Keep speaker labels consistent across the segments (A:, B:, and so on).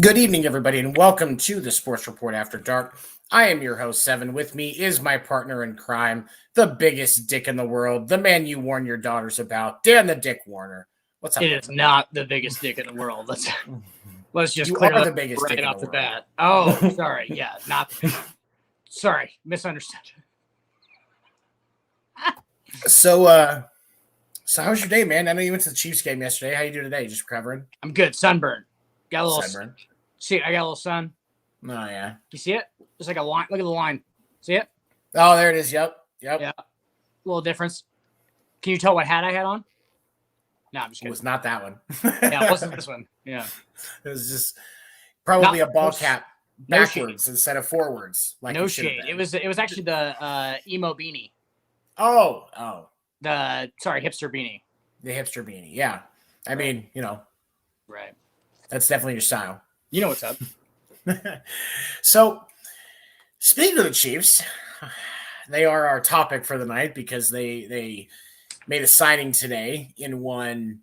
A: Good evening, everybody, and welcome to the Sports Report After Dark. I am your host, Seven. With me is my partner in crime, the biggest dick in the world, the man you warn your daughters about, Dan the Dick Warner. What's up?
B: It is not the biggest dick in the world. Let's just
A: You
B: clear
A: are
B: that
A: the biggest dick
B: right
A: in
B: off
A: the
B: the
A: world.
B: bat. Oh, sorry. Yeah, not the biggest. Sorry, misunderstood.
A: So how was your day, man? I know you went to the Chiefs game yesterday. How you doing today? Just recovering?
B: I'm good. Sunburn. Got a little
A: Sunburn.
B: See, I got a little sun.
A: Oh yeah.
B: You see it? It's like a line. Look at the line. See it?
A: Oh, there it is. Yep.
B: Yeah. A little difference. Can you tell what hat I had on? No, I'm just
A: It
B: kidding.
A: was not that one.
B: Yeah, it wasn't this one. Yeah.
A: It was just probably a ball cap backwards instead of forwards.
B: Like no shade. It was actually the emo beanie.
A: Oh.
B: Hipster beanie.
A: The hipster beanie. Yeah. I mean,
B: Right.
A: That's definitely your style.
B: You know what's up.
A: So, speaking of the Chiefs, they are our topic for the night because they made a signing today in one.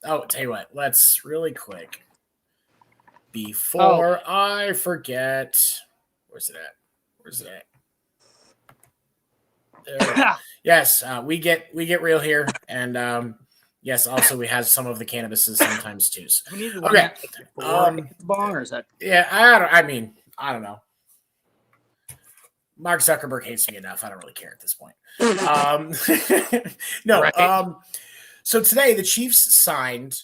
A: Oh, tell you what, let's really quick before I forget. Where's it at? There. Yes, we get real here, and yes, also we have some of the cannabises sometimes too. So. Okay,
B: bong or is that?
A: Yeah, I don't know. Mark Zuckerberg hates me enough. I don't really care at this point. No. Right. So today the Chiefs signed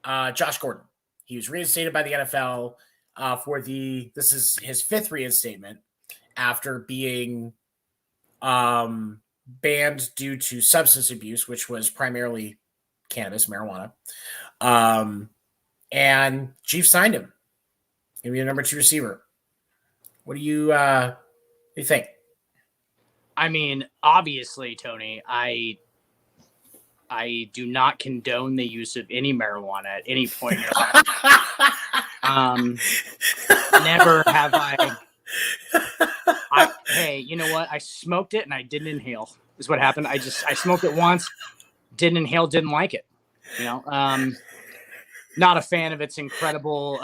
A: Josh Gordon. He was reinstated by the NFL this is his fifth reinstatement after being banned due to substance abuse, which was primarily cannabis, marijuana. And Chiefs signed him. Gonna be a number 2 receiver. What do you think?
B: I mean, obviously, Tony, I do not condone the use of any marijuana at any point in your life. Never have I. Hey, you know what? I smoked it and I didn't inhale. Is what happened. I smoked it once, didn't inhale, didn't like it. Not a fan of its incredible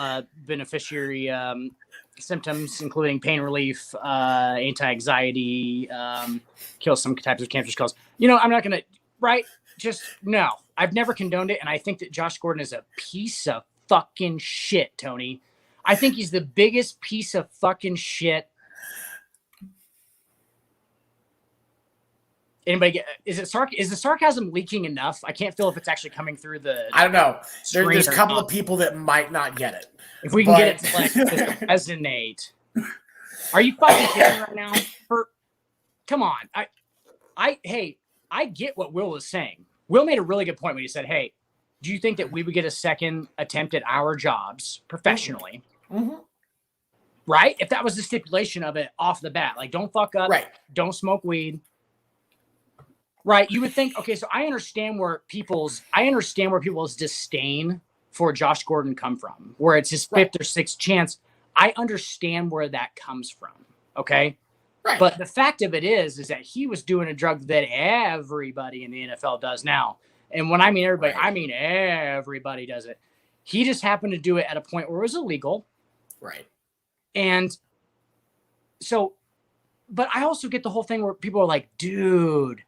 B: beneficiary symptoms, including pain relief, anti-anxiety, kills some types of cancer cells. I'm not going to, right? Just no. I've never condoned it, and I think that Josh Gordon is a piece of fucking shit, Tony. I think he's the biggest piece of fucking shit. Anybody is the sarcasm leaking enough? I can't feel if it's actually coming through the.
A: I don't know. There's a couple of people that might not get it.
B: If we can get it to resonate. Are you fucking kidding right now? Come on. I get what Will was saying. Will made a really good point when he said, "Hey, do you think that we would get a second attempt at our jobs professionally?"
A: Mm-hmm.
B: Right? If that was the stipulation of it off the bat, like don't fuck up,
A: right?
B: Don't smoke weed. Right. You would think, okay, so I understand where people's disdain for Josh Gordon come from, where it's his fifth or sixth chance. I understand where that comes from. Okay.
A: Right.
B: But the fact of it is that he was doing a drug that everybody in the NFL does now. And when I mean everybody, I mean everybody does it. He just happened to do it at a point where it was illegal.
A: Right.
B: And so, but I also get the whole thing where people are like, dude,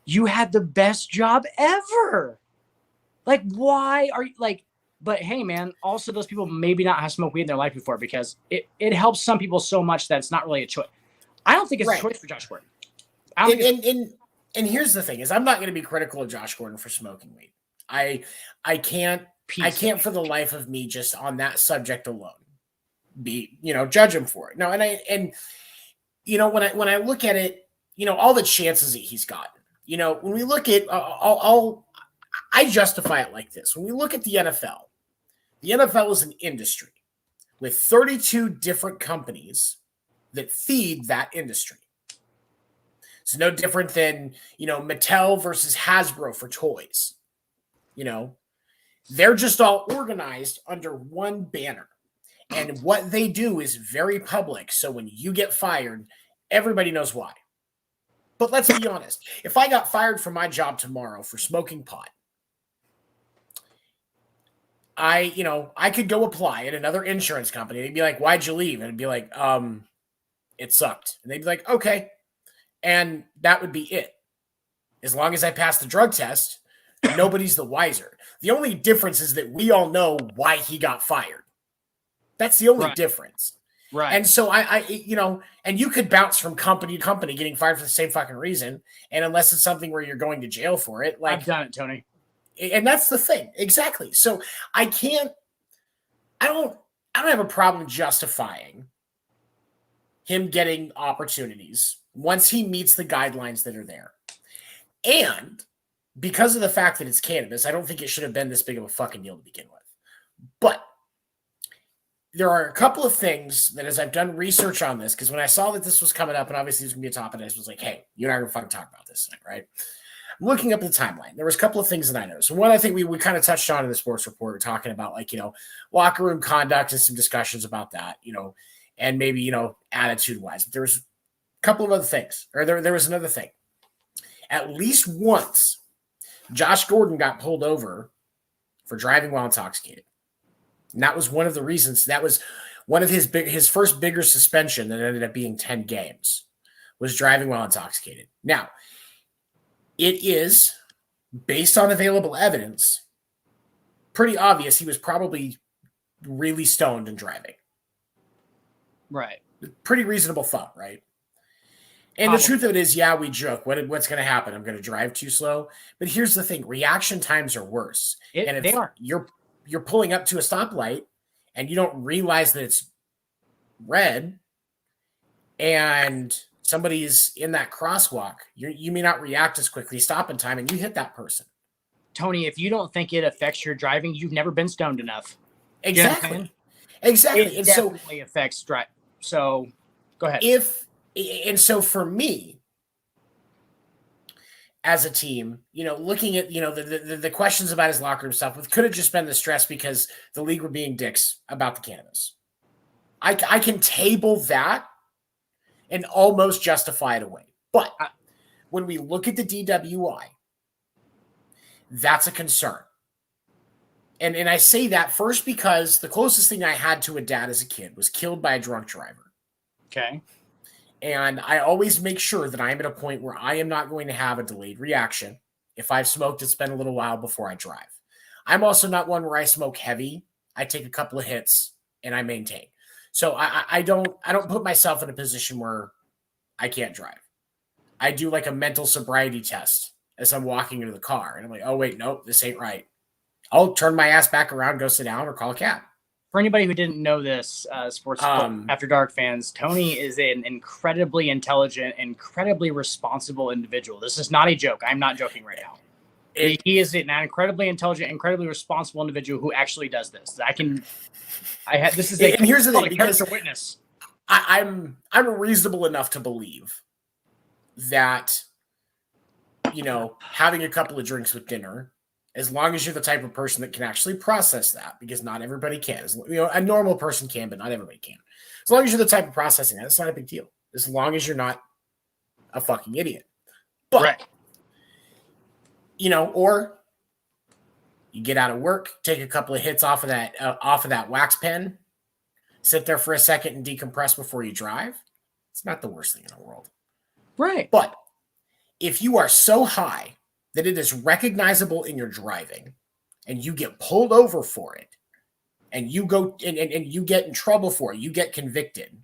B: you had the best job ever. Like, why are you like, but hey, man, also those people maybe not have smoked weed in their life before because it helps some people so much that it's not really a choice. I don't think it's a choice for Josh Gordon.
A: And here's the thing is I'm not going to be critical of Josh Gordon for smoking weed. I can't for the life of me just on that subject alone judge him for it. No, and when I look at it, all the chances that he's gotten. When we look at, I justify it like this. When we look at the NFL is an industry with 32 different companies that feed that industry. It's no different than, Mattel versus Hasbro for toys. They're just all organized under one banner. And what they do is very public. So when you get fired, everybody knows why. But let's be honest. If I got fired from my job tomorrow for smoking pot, I could go apply at another insurance company. They'd be like, why'd you leave? And it'd be like, it sucked. And they'd be like, okay. And that would be it. As long as I pass the drug test, nobody's the wiser. The only difference is that we all know why he got fired. That's the only difference.
B: Right.
A: And so and you could bounce from company to company getting fired for the same fucking reason. And unless it's something where you're going to jail for it, like
B: I've done it, Tony.
A: And that's the thing. Exactly. So I don't have a problem justifying him getting opportunities once he meets the guidelines that are there. And because of the fact that it's cannabis, I don't think it should have been this big of a fucking deal to begin with. But there are a couple of things that, as I've done research on this, because when I saw that this was coming up, and obviously it was going to be a topic, I was like, hey, you're not going to fucking talk about this tonight, right? I'm looking up the timeline. There was a couple of things that I noticed. One, I think we kind of touched on in the sports report, talking about locker room conduct and some discussions about that, and maybe, attitude-wise. But there was a couple of other things, or there was another thing. At least once, Josh Gordon got pulled over for driving while intoxicated. And that was one of the reasons. That was one of his first bigger suspension that ended up being 10 games, was driving while intoxicated. Now, it is, based on available evidence, pretty obvious he was probably really stoned and driving.
B: Right.
A: Pretty reasonable thought, right? And the truth of it is, we joke. What's going to happen? I'm going to drive too slow. But here's the thing. Reaction times are worse.
B: They are.
A: You're pulling up to a stoplight and you don't realize that it's red and somebody's in that crosswalk, you may not react as quickly, stop in time, and you hit that person.
B: Tony, if you don't think it affects your driving, you've never been stoned enough.
A: Exactly.
B: You know
A: exactly.
B: It definitely affects drive. So go ahead.
A: So for me, as a team, looking at, the questions about his locker room stuff, could have just been the stress because the league were being dicks about the cannabis. I can table that and almost justify it away. But when we look at the DWI, that's a concern. And I say that first because the closest thing I had to a dad as a kid was killed by a drunk driver.
B: Okay.
A: And I always make sure that I am at a point where I am not going to have a delayed reaction. If I've smoked, it's been a little while before I drive. I'm also not one where I smoke heavy. I take a couple of hits and I maintain. So I don't put myself in a position where I can't drive. I do like a mental sobriety test as I'm walking into the car. And I'm like, oh, wait, nope, this ain't right. I'll turn my ass back around, go sit down, or call a cab.
B: For anybody who didn't know this, Sports After Dark fans, Tony is an incredibly intelligent, incredibly responsible individual. This is not a joke. I'm not joking right now. He is an incredibly intelligent, incredibly responsible individual who actually does this. This is
A: and here's the thing, because
B: witness.
A: I'm reasonable enough to believe that, having a couple of drinks with dinner, as long as you're the type of person that can actually process that, because not everybody can. A normal person can, but not everybody can. As long as you're the type of processing that, it's not a big deal. As long as you're not a fucking idiot. But, or you get out of work, take a couple of hits off of that wax pen, sit there for a second and decompress before you drive. It's not the worst thing in the world.
B: Right.
A: But if you are so high that it is recognizable in your driving and you get pulled over for it and you go and you get in trouble for it, you get convicted,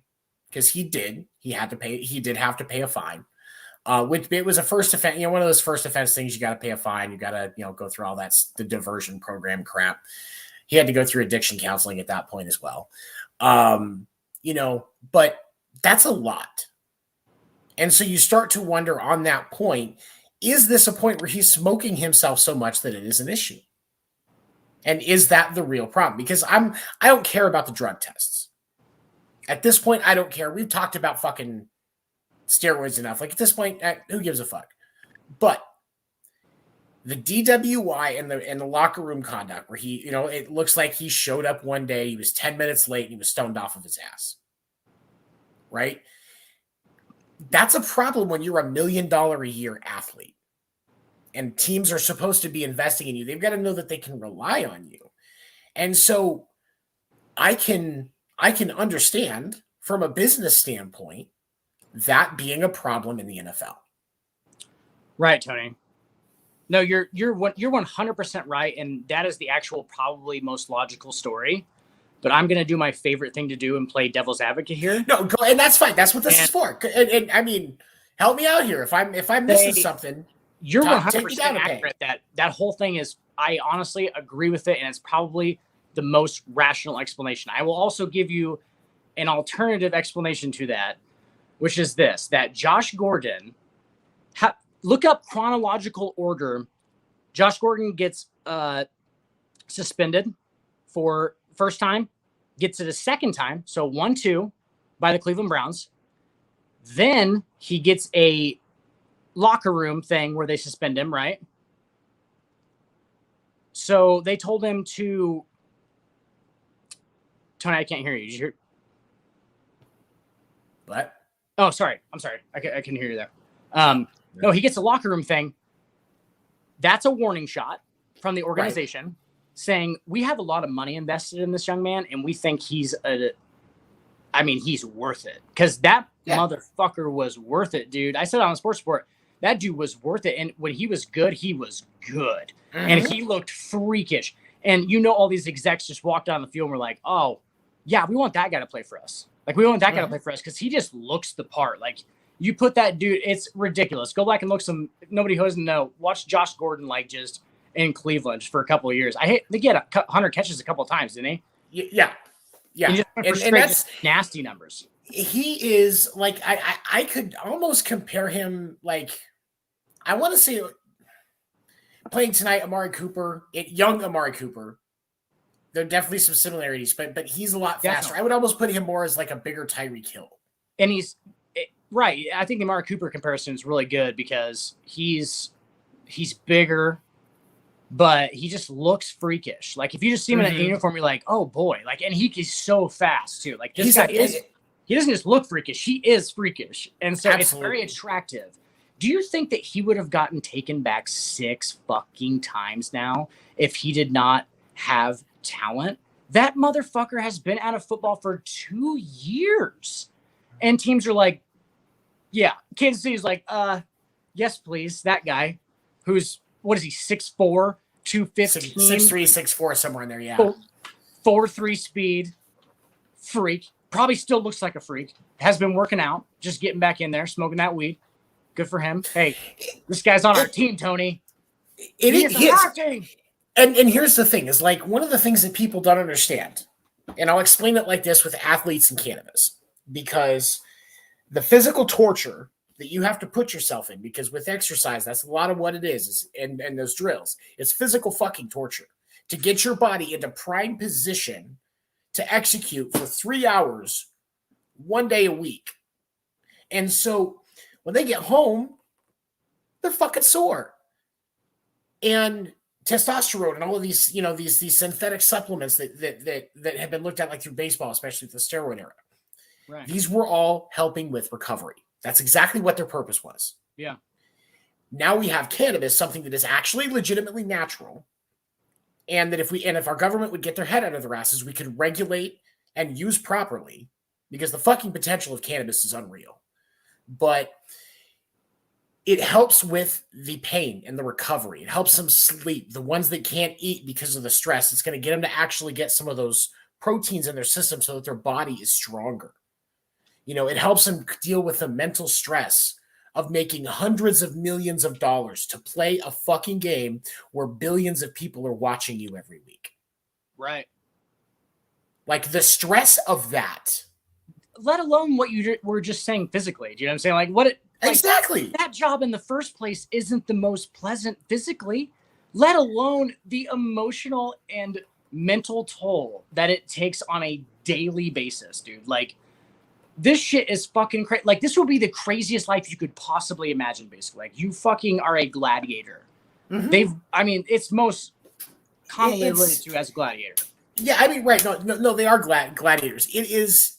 A: because he did have to pay a fine. It was a first offense, one of those first offense things. You got to pay a fine. You got to, go through all that, the diversion program crap. He had to go through addiction counseling at that point as well. But that's a lot. And so you start to wonder on that point, is this a point where he's smoking himself so much that it is an issue? And is that the real problem? Because I don't care about the drug tests. At this point, I don't care. We've talked about fucking steroids enough. Like, at this point, who gives a fuck? But the DWI and the locker room conduct, where he, it looks like he showed up one day, he was 10 minutes late, and he was stoned off of his ass. Right? That's a problem when you're $1 million a year athlete and teams are supposed to be investing in you. They've got to know that they can rely on you. And so I can understand from a business standpoint that being a problem in the NFL.
B: Right, Tony. No, you're 100% right, and that is the actual probably most logical story. But I'm gonna do my favorite thing to do and play devil's advocate here.
A: No, go, and that's fine. That's what this is for. And I mean, help me out here if I'm missing something.
B: You're 100% accurate. That whole thing is. I honestly agree with it, and it's probably the most rational explanation. I will also give you an alternative explanation to that, which is this: that Josh Gordon. Look up chronological order. Josh Gordon gets suspended for first time, gets it a second time, so 1-2 by the Cleveland Browns. Then he gets a locker room thing where they suspend him, right? So they told him to... Tony, I can't hear you. Did you hear?
A: What?
B: Oh, sorry. I'm sorry. I can hear you there. No, he gets a locker room thing. That's a warning shot from the organization saying, we have a lot of money invested in this young man, and we think he's worth it. Because that motherfucker was worth it, dude. I said on Sports Report, that dude was worth it. And when he was good, he was good. Mm-hmm. And he looked freakish. And all these execs just walked on the field and were like, oh, yeah, we want that guy to play for us. Like, we want that guy to play for us because he just looks the part. Like, you put that dude, it's ridiculous. Go back and look some. Nobody who doesn't know. Watch Josh Gordon just in Cleveland for a couple of years. They get 100 catches a couple of times, didn't he?
A: Yeah. And
B: that's nasty numbers.
A: He is like I could almost compare him I want to say playing tonight, young Amari Cooper. There are definitely some similarities, but he's a lot faster. Definitely. I would almost put him more as a bigger Tyreek Hill.
B: And he's right. I think the Amari Cooper comparison is really good because he's bigger, but he just looks freakish. Like if you just see him in a uniform, you're like, oh boy. And he's so fast too. Like this guy he doesn't just look freakish. He is freakish. And so It's very attractive. Do you think that he would have gotten taken back 6 fucking times now if he did not have talent? That motherfucker has been out of football for 2 years. And teams are like, yeah, Kansas City's like, yes, please. That guy who's, what is he, 6'4", 215?
A: 6'3", 6'4", somewhere in there, yeah.
B: 4.3 speed, freak. Probably still looks like a freak. Has been working out, just getting back in there, smoking that weed. Good for him. Hey, this guy's on our team, Tony.
A: It is. And here's the thing, is one of the things that people don't understand, and I'll explain it like this with athletes and cannabis, because the physical torture that you have to put yourself in, because with exercise, that's a lot of what it is and those drills. It's physical fucking torture to get your body into prime position to execute for 3 hours, 1 day a week. And so when they get home, they're fucking sore. And testosterone and all of these, these synthetic supplements that have been looked at through baseball, especially the steroid era. Right. These were all helping with recovery. That's exactly what their purpose was.
B: Yeah.
A: Now we have cannabis, something that is actually legitimately natural. And that if our government would get their head out of their asses, we could regulate and use properly, because the fucking potential of cannabis is unreal. But it helps with the pain and the recovery. It helps them sleep. The ones that can't eat because of the stress, it's going to get them to actually get some of those proteins in their system so that their body is stronger. It helps them deal with the mental stress of making hundreds of millions of dollars to play a fucking game where billions of people are watching you every week.
B: Right.
A: The stress of that.
B: Let alone what you were just saying physically. Do you know what I'm saying?
A: Exactly.
B: That job in the first place isn't the most pleasant physically, let alone the emotional and mental toll that it takes on a daily basis, dude. This shit is fucking crazy. This will be the craziest life you could possibly imagine, basically. You fucking are a gladiator. Mm-hmm. It's most commonly related to as a gladiator.
A: Yeah, right. No, they are gladiators. It is,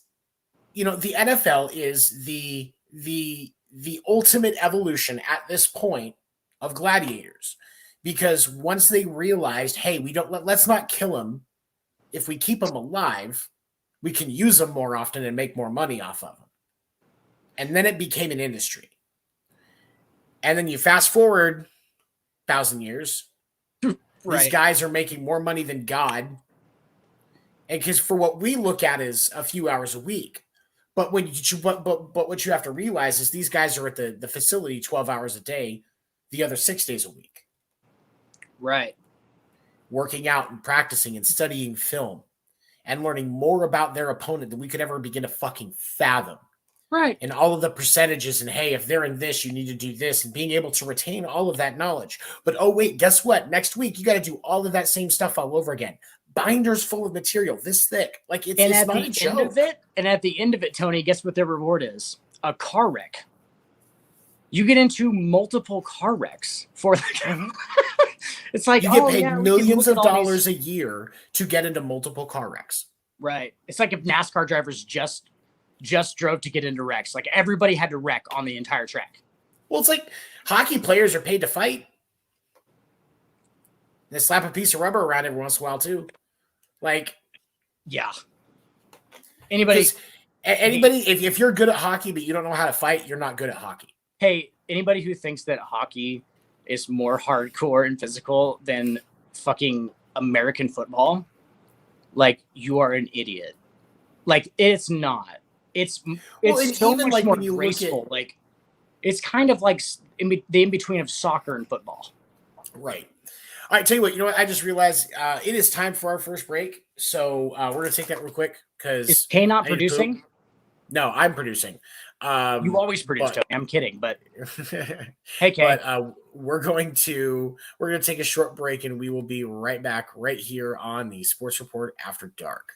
A: the NFL is the ultimate evolution at this point of gladiators, because once they realized, hey, let's not kill him if we keep them alive, we can use them more often and make more money off of them. And then it became an industry. And then you fast forward 1,000 years,
B: Right.
A: These guys are making more money than God. And because for what we look at is a few hours a week. But what you have to realize is these guys are at the facility 12 hours a day, the other 6 days a week.
B: Right.
A: Working out and practicing and studying film and learning more about their opponent than we could ever begin to fucking fathom.
B: Right.
A: And all of the percentages and, hey, if they're in this, you need to do this, and being able to retain all of that knowledge. But, oh, wait, guess what? Next week, you got to do all of that same stuff all over again. Binders full of material this thick. Like, it's not a joke.
B: And at the end of it, Tony, guess what their reward is? A car wreck. You get into multiple car wrecks for the It's like
A: you get paid millions of dollars a year to get into multiple car wrecks.
B: Right. It's like if NASCAR drivers just drove to get into wrecks. Like everybody had to wreck on the entire track.
A: Well, it's like hockey players are paid to fight. They slap a piece of rubber around every once in a while too. Like,
B: yeah. Anybody,
A: if you're good at hockey but you don't know how to fight, you're not good at hockey.
B: Hey, anybody who thinks that hockey is more hardcore and physical than fucking American football, like, you are an idiot. Like, it's not. It's so much like more graceful. Like, it's kind of like the in-between of soccer and football.
A: Right. All right, tell you what, I just realized it is time for our first break. So we're going to take that real quick because...
B: Is Kay not producing?
A: No, I'm producing.
B: You always produce, Tony. I'm kidding, but... Hey, Kay.
A: But we're going to take a short break, and we will be right back right here on the Sports Report After Dark.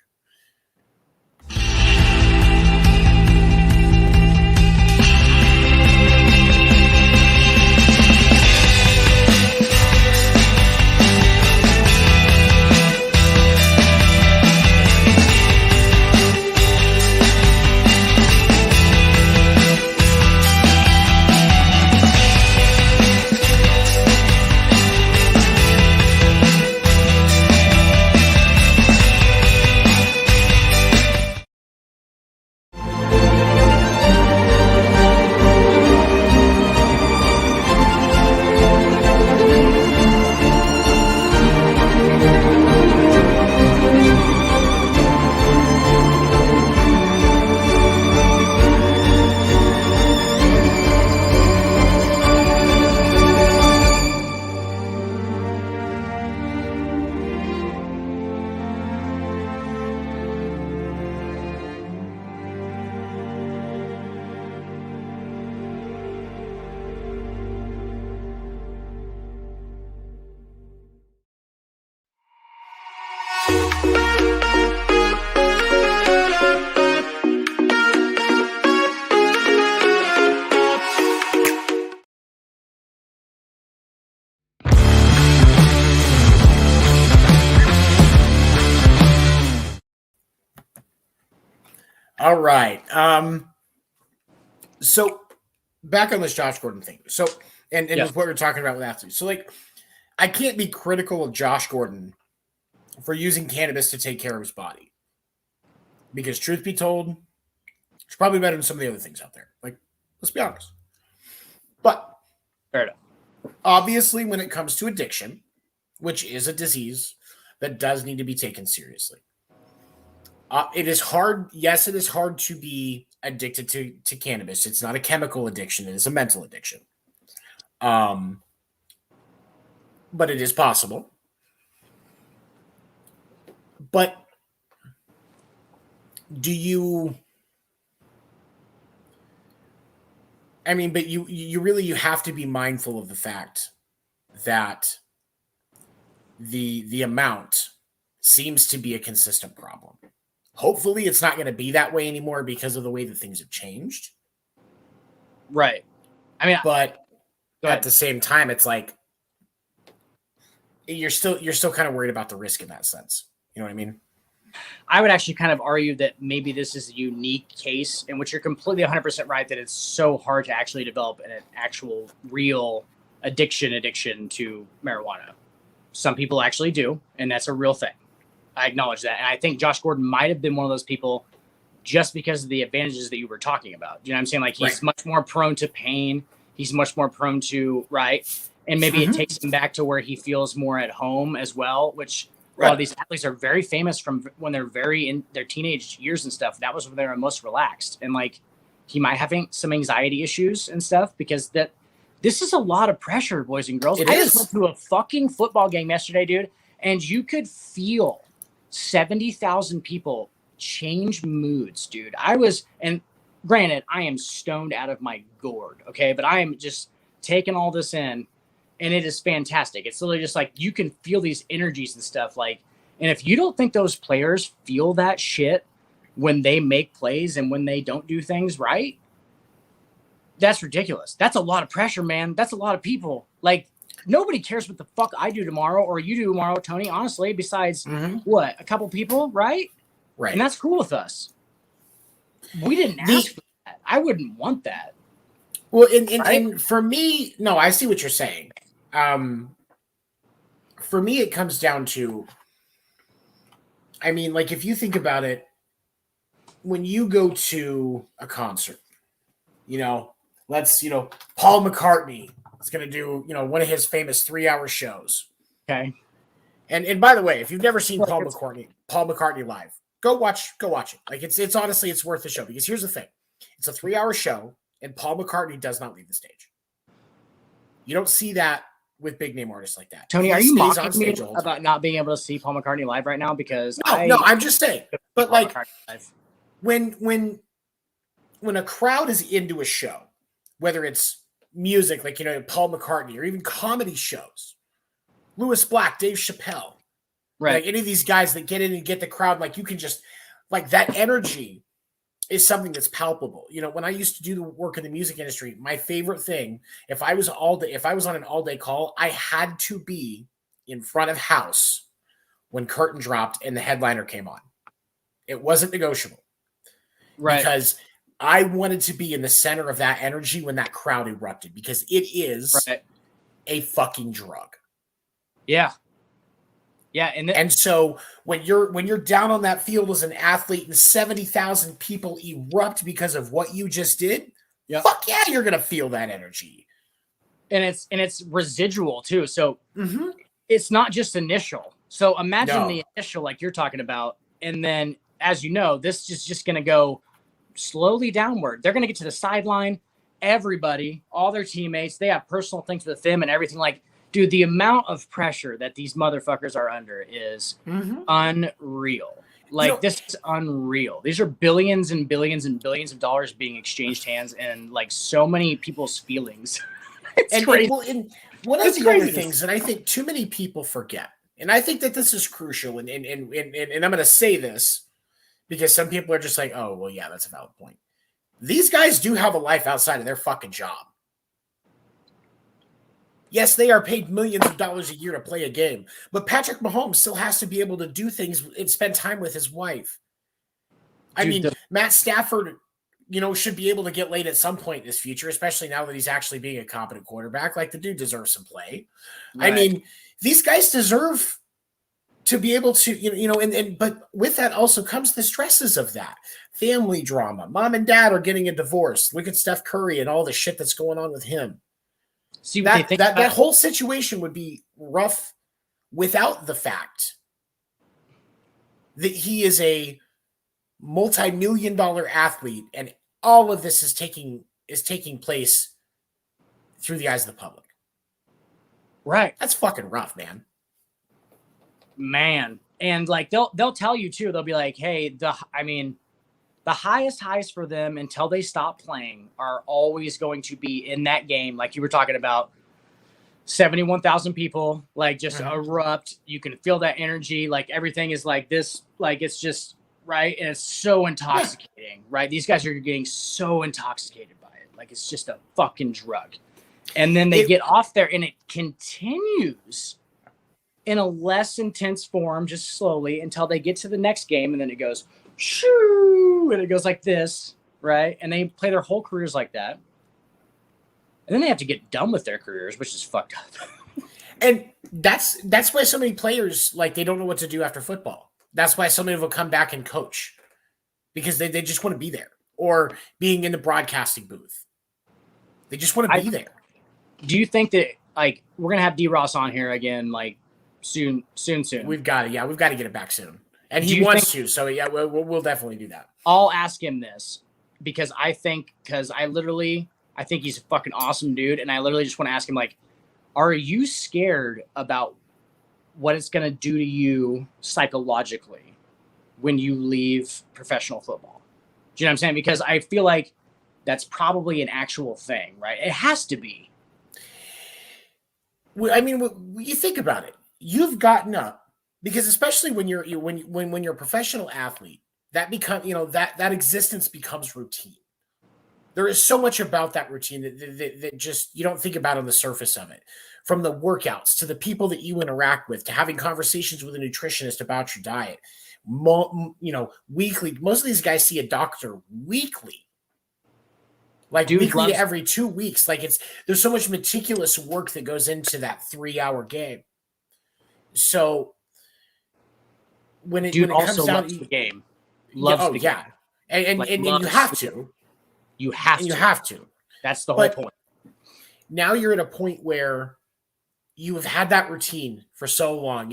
A: All right. So back on this Josh Gordon thing. So, and with what we're talking about with athletes. So, like, I can't be critical of Josh Gordon for using cannabis to take care of his body. Because truth be told, it's probably better than some of the other things out there. Like, let's be honest. But
B: fair enough.
A: Obviously, when it comes to addiction, which is a disease that does need to be taken seriously, it is hard. Yes, it is hard to be addicted to cannabis. It's not a chemical addiction. It is a mental addiction. But it is possible. But do you... I mean, but you really have to be mindful of the fact that the amount seems to be a consistent problem. Hopefully it's not going to be that way anymore because of the way that things have changed.
B: Right. I mean,
A: but at the same time, it's like you're still kind of worried about the risk in that sense. You know what I mean?
B: I would actually kind of argue that maybe this is a unique case in which you're completely 100% right that it's so hard to actually develop an actual real addiction to marijuana. Some people actually do, and that's a real thing. I acknowledge that. And I think Josh Gordon might have been one of those people just because of the advantages that you were talking about. You know what I'm saying? Like he's much more prone to pain. He's much more prone to, right? And maybe it takes him back to where he feels more at home as well, which a lot of these athletes are very famous from when they're very in their teenage years and stuff. That was when they were most relaxed. And like he might have some anxiety issues and stuff because this is a lot of pressure, boys and girls. I just went to a fucking football game yesterday, dude, and you could feel 70,000 people change moods, dude. And granted, I am stoned out of my gourd, okay? But I am just taking all this in, and it is fantastic. It's literally just like you can feel these energies and stuff. Like, and if you don't think those players feel that shit when they make plays and when they don't do things right, that's ridiculous. That's a lot of pressure, man. That's a lot of people. Like, nobody cares what the fuck I do tomorrow or you do tomorrow, Tony, honestly, besides what? A couple people, right?
A: Right.
B: And that's cool with us. We didn't ask for that. I wouldn't want that.
A: Well, and for me, no, I see what you're saying. For me, it comes down to, I mean, like if you think about it, when you go to a concert, Paul McCartney is going to do, one of his famous 3-hour shows.
B: Okay.
A: And by the way, if you've never seen Paul McCartney live, go watch it. Like it's honestly, it's worth the show because here's the thing. It's a 3-hour show and Paul McCartney does not leave the stage. You don't see that with big name artists like that.
B: Tony, are you mocking me about not being able to see Paul McCartney live right now? Because
A: no, I'm just saying. But like when a crowd is into a show, whether it's music, like, Paul McCartney, or even comedy shows, Louis Black, Dave Chappelle,
B: right?
A: Like any of these guys that get in and get the crowd, like you can just, like that energy is something that's palpable. When I used to do the work in the music industry, my favorite thing, if I was on an all-day call, I had to be in front of house when curtain dropped and the headliner came on. It wasn't negotiable.
B: Right.
A: Because I wanted to be in the center of that energy when that crowd erupted, because it is a fucking drug.
B: Yeah. Yeah.
A: And so when you're down on that field as an athlete and 70,000 people erupt because of what you just did, fuck yeah, you're going to feel that energy.
B: And it's residual too. So it's not just initial. So imagine the initial, like you're talking about. And then, as you know, this is just going to go slowly downward. They're going to get to the sideline. Everybody, all their teammates, they have personal things with them and everything. Like, dude, the amount of pressure that these motherfuckers are under is unreal. Like, this is unreal. These are billions and billions and billions of dollars being exchanged hands and like so many people's feelings. It's crazy.
A: And one of the other things that I think too many people forget, and I think that this is crucial, and I'm going to say this because some people are just like, oh, well, yeah, that's a valid point. These guys do have a life outside of their fucking job. Yes, they are paid millions of dollars a year to play a game, but Patrick Mahomes still has to be able to do things and spend time with his wife. Matt Stafford, should be able to get laid at some point in his future, especially now that he's actually being a competent quarterback. Like, the dude deserves some play. Right. I mean, these guys deserve to be able to, but with that also comes the stresses of that. Family drama. Mom and dad are getting a divorce. Look at Steph Curry and all the shit that's going on with him.
B: See,
A: that whole situation would be rough without the fact that he is a multi-million-dollar athlete and all of this is taking place through the eyes of the public.
B: Right.
A: That's fucking rough, man.
B: And like they'll tell you too, they'll be like, hey, the highest highs for them until they stop playing are always going to be in that game. Like you were talking about, 71,000 people, like just erupt. You can feel that energy. Like everything is like this, like it's just right. And it's so intoxicating, right? These guys are getting so intoxicated by it. Like it's just a fucking drug. And then they get off there and it continues in a less intense form, just slowly until they get to the next game. And then it goes, shoo, and it goes like this, right? And they play their whole careers like that. And then they have to get done with their careers, which is fucked up.
A: And that's why so many players, like, they don't know what to do after football. That's why so many of them come back and coach, because they just want to be there, or being in the broadcasting booth. They just want to be there.
B: Do you think that, like, we're going to have D-Ross on here again, like, soon?
A: We've got to get it back soon. And he wants to, so yeah, we'll definitely do that.
B: I'll ask him this because I think he's a fucking awesome dude, and I literally just want to ask him, like, are you scared about what it's going to do to you psychologically when you leave professional football? Do you know what I'm saying? Because I feel like that's probably an actual thing, right? It has to be.
A: I mean, when you think about it, you've gotten up, because especially when you're a professional athlete, that that existence becomes routine. There is so much about that routine that just you don't think about on the surface of it. From the workouts to the people that you interact with, to having conversations with a nutritionist about your diet, weekly. Most of these guys see a doctor weekly. Like weekly to every 2 weeks. Like there's so much meticulous work that goes into that 3-hour game. So when it comes down to
B: the game,
A: yeah, and you have to.
B: You have to. That's the whole point.
A: Now you're at a point where you have had that routine for so long.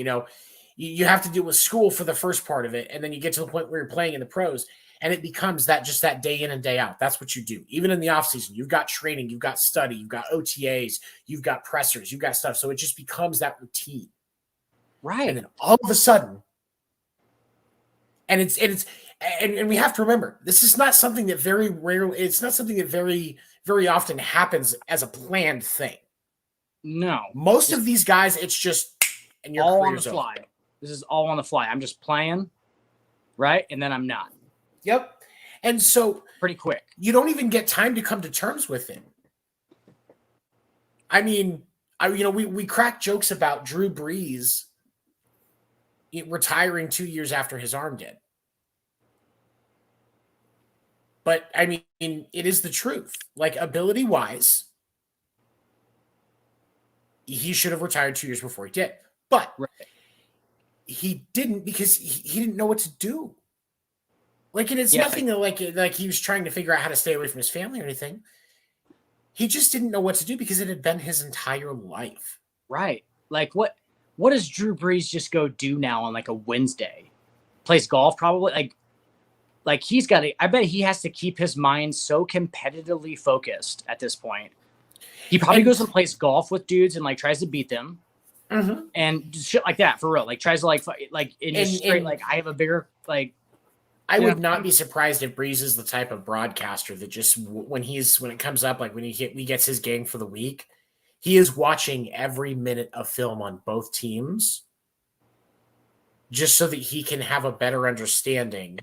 A: You have to deal with school for the first part of it, and then you get to the point where you're playing in the pros. And it becomes that day in and day out. That's what you do. Even in the offseason, you've got training, you've got study, you've got OTAs, you've got pressers, you've got stuff. So it just becomes that routine.
B: Right.
A: And then all of a sudden, and we have to remember, this is not something that very rarely, it's not something that very, very often happens as a planned thing.
B: No.
A: Most of these guys, it's just, and your
B: all on the fly.
A: Over.
B: This is all on the fly. I'm just playing, right? And then I'm not.
A: Yep. And so
B: pretty quick. You
A: don't even get time to come to terms with it. I mean, we crack jokes about Drew Brees retiring 2 years after his arm did. But I mean, it is the truth. Like, ability-wise, he should have retired 2 years before he did. But he didn't, because he didn't know what to do. Like, and it's nothing like he was trying to figure out how to stay away from his family or anything. He just didn't know what to do because it had been his entire life.
B: Right. Like, what does Drew Brees just go do now on like a Wednesday? Plays golf probably? Like he's got to, I bet he has to keep his mind so competitively focused at this point. He probably goes and plays golf with dudes and like tries to beat them.
A: Mm-hmm.
B: And shit like that, for real. Like tries to like I have a bigger, like,
A: I would not be surprised if Brees is the type of broadcaster that just when it comes up, like when he gets his game for the week, he is watching every minute of film on both teams just so that he can have a better understanding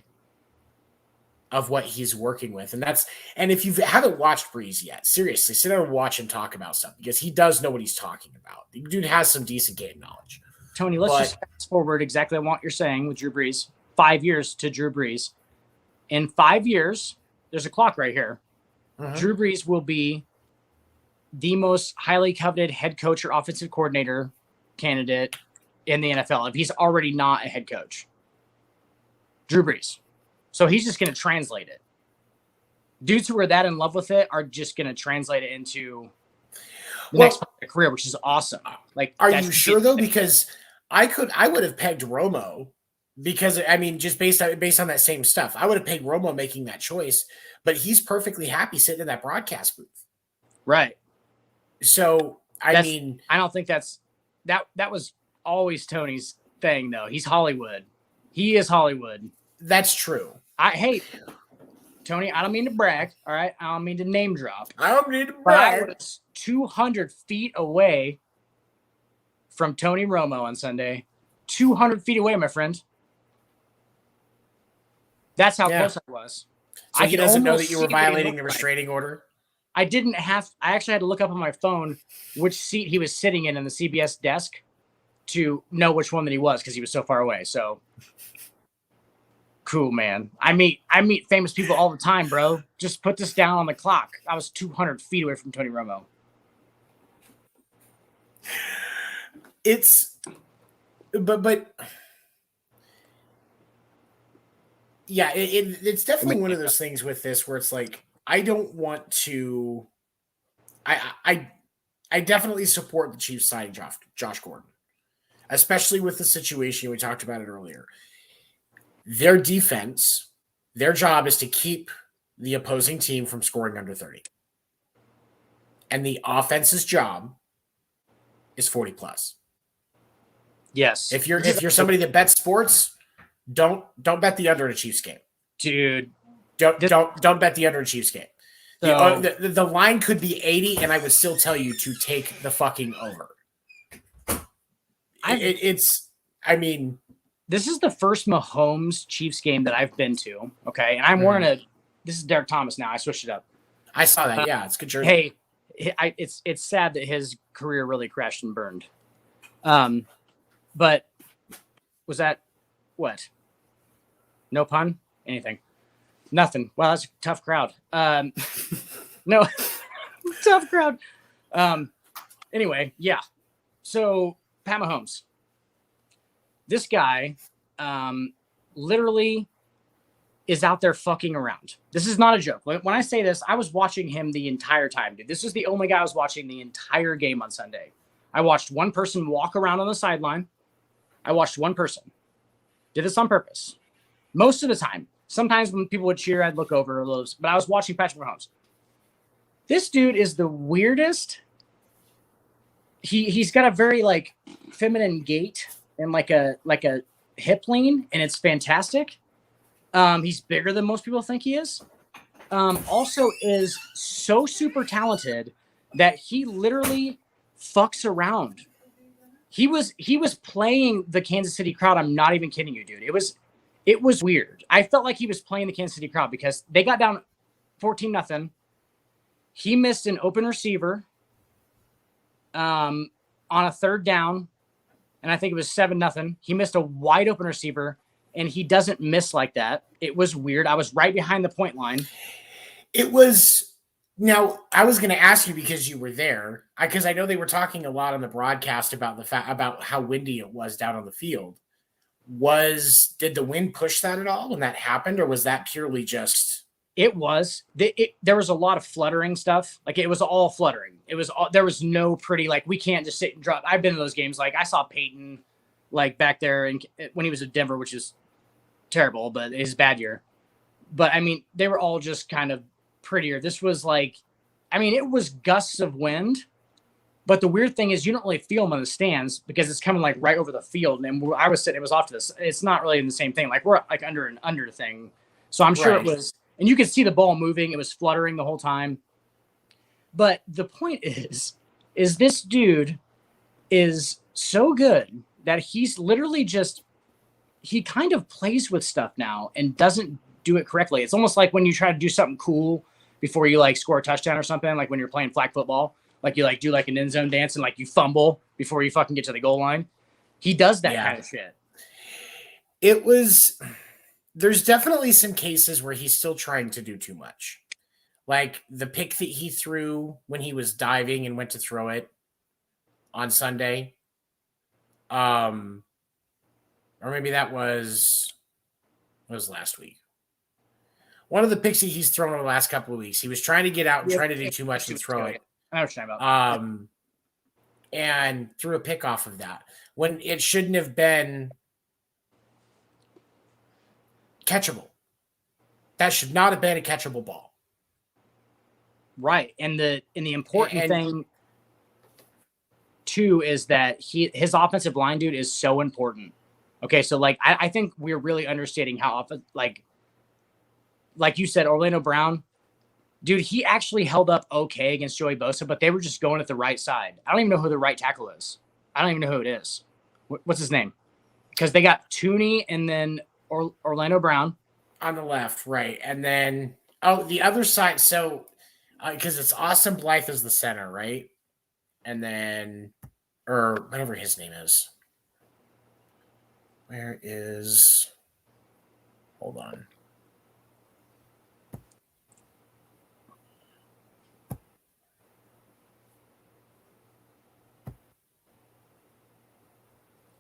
A: of what he's working with. And if you haven't watched Brees yet, seriously, sit there and watch him talk about stuff, because he does know what he's talking about. The dude has some decent game knowledge.
B: Tony, let's just fast forward exactly on what you're saying with Drew Brees. 5 years to Drew Brees. In 5 years, there's a clock right here.
A: Mm-hmm.
B: Drew Brees will be the most highly coveted head coach or offensive coordinator candidate in the NFL if he's already not a head coach. Drew Brees. So he's just going to translate it. Dudes who are that in love with it are just going to translate it into the next part of their career, which is awesome. Like,
A: are you sure though? Because I would have pegged Romo. Because, I mean, just based on that same stuff, I would have pegged Romo making that choice, but he's perfectly happy sitting in that broadcast booth.
B: Right.
A: So, I
B: don't think that was always Tony's thing, though. He's Hollywood. He is Hollywood.
A: That's true.
B: Hey, Tony, I don't mean to brag, all right? I don't mean to name drop.
A: I don't need to brag.
B: I was 200 feet away from Tony Romo on Sunday. 200 feet away, my friend. That's how close I was.
A: So he doesn't know that you were violating the restraining order?
B: I actually had to look up on my phone which seat he was sitting in the CBS desk to know which one that he was, because he was so far away. So cool, man. I meet famous people all the time, bro. Just put this down on the clock. I was 200 feet away from Tony Romo.
A: But Yeah, it's definitely one of those things with this where it's like I don't want to. I definitely support the Chiefs signing Josh Gordon, especially with the situation we talked about it earlier. Their defense, their job is to keep the opposing team from scoring under 30. And the offense's job is 40 plus.
B: Yes.
A: If you're somebody that bets sports, don't bet the under in a Chiefs game.
B: Dude.
A: Don't bet the under in a Chiefs game.
B: So,
A: the line could be 80, and I would still tell you to take the fucking over.
B: This is the first Mahomes Chiefs game that I've been to. Okay. And I'm wearing this is Derek Thomas now. I switched it up.
A: I saw that. Yeah. It's good jersey.
B: Hey, it's sad that his career really crashed and burned. But was that what? No pun? Anything? Nothing. Wow, that's a tough crowd. No, tough crowd. Anyway, yeah. So Pat Mahomes, this guy, literally is out there fucking around. This is not a joke. When I say this, I was watching him the entire time, dude. This is the only guy I was watching the entire game on Sunday. I watched one person walk around on the sideline. I watched one person. Did this on purpose. Most of the time. Sometimes when people would cheer, I'd look over a little, but I was watching Patrick Mahomes. This dude is the weirdest. He's got a very like feminine gait and like a hip lean, and it's fantastic. He's bigger than most people think he is. Also is so super talented that he literally fucks around. He was playing the Kansas City crowd. I'm not even kidding you, dude. It was weird. I felt like he was playing the Kansas City crowd because they got down 14-0. He missed an open receiver on a third down, and I think it was 7-0. He missed a wide open receiver, and he doesn't miss like that. It was weird. I was right behind the point line.
A: It was. Now, I was going to ask you because you were there, because I know they were talking a lot on the broadcast about about how windy it was down on the field. Did the wind push that at all when that happened, or was that purely just?
B: It was. There was a lot of fluttering stuff. Like it was all fluttering. There was no pretty, like, we can't just sit and drop. I've been to those games. Like I saw Peyton like back there and when he was at Denver, which is terrible, but his bad year. But I mean, they were all just kind of prettier. This was like, I mean, it was gusts of wind. But the weird thing is you don't really feel them in the stands because it's coming like right over the field. And I was sitting, it was off to this. It's not really the same thing. Like we're like under an under thing. So I'm sure It was, and you could see the ball moving. It was fluttering the whole time. But the point is this dude is so good that he's literally he kind of plays with stuff now and doesn't do it correctly. It's almost like when you try to do something cool before you like score a touchdown or something, like when you're playing flag football. Like you like do like an end zone dance and like you fumble before you fucking get to the goal line. He does that kind of shit.
A: There's definitely some cases where he's still trying to do too much. Like the pick that he threw when he was diving and went to throw it on Sunday. Or maybe that was last week. One of the picks he's thrown in the last couple of weeks. He was trying to get out and trying to do too much and throw it.
B: I know what you're talking about.
A: And threw a pick off of that when it shouldn't have been catchable. That should not have been a catchable ball.
B: Right. And the important thing too is that his offensive line, dude, is so important. Okay, so like I think we're really understating how often like you said, Orlando Brown. Dude, he actually held up okay against Joey Bosa, but they were just going at the right side. I don't even know who the right tackle is. I don't even know who it is. What's his name? Because they got Tooney and then Orlando Brown.
A: On the left, right. And then, the other side. So, because it's Austin Blythe as the center, right? And then, or whatever his name is. Hold on.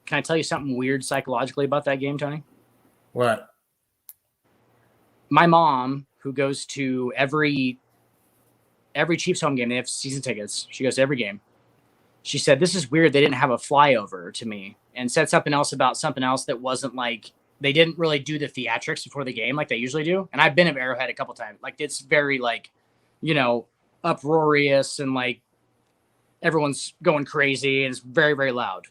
B: Can I tell you something weird psychologically about that game, Tony?
A: What?
B: my mom, who goes to every Chiefs home game, they have season tickets. She goes to every game. She said, "This is weird. They didn't have a flyover to me," and said something else about something else that wasn't like they didn't really do the theatrics before the game like they usually do. And I've been at Arrowhead a couple times. Like it's very like, uproarious and like everyone's going crazy and it's very, very loud.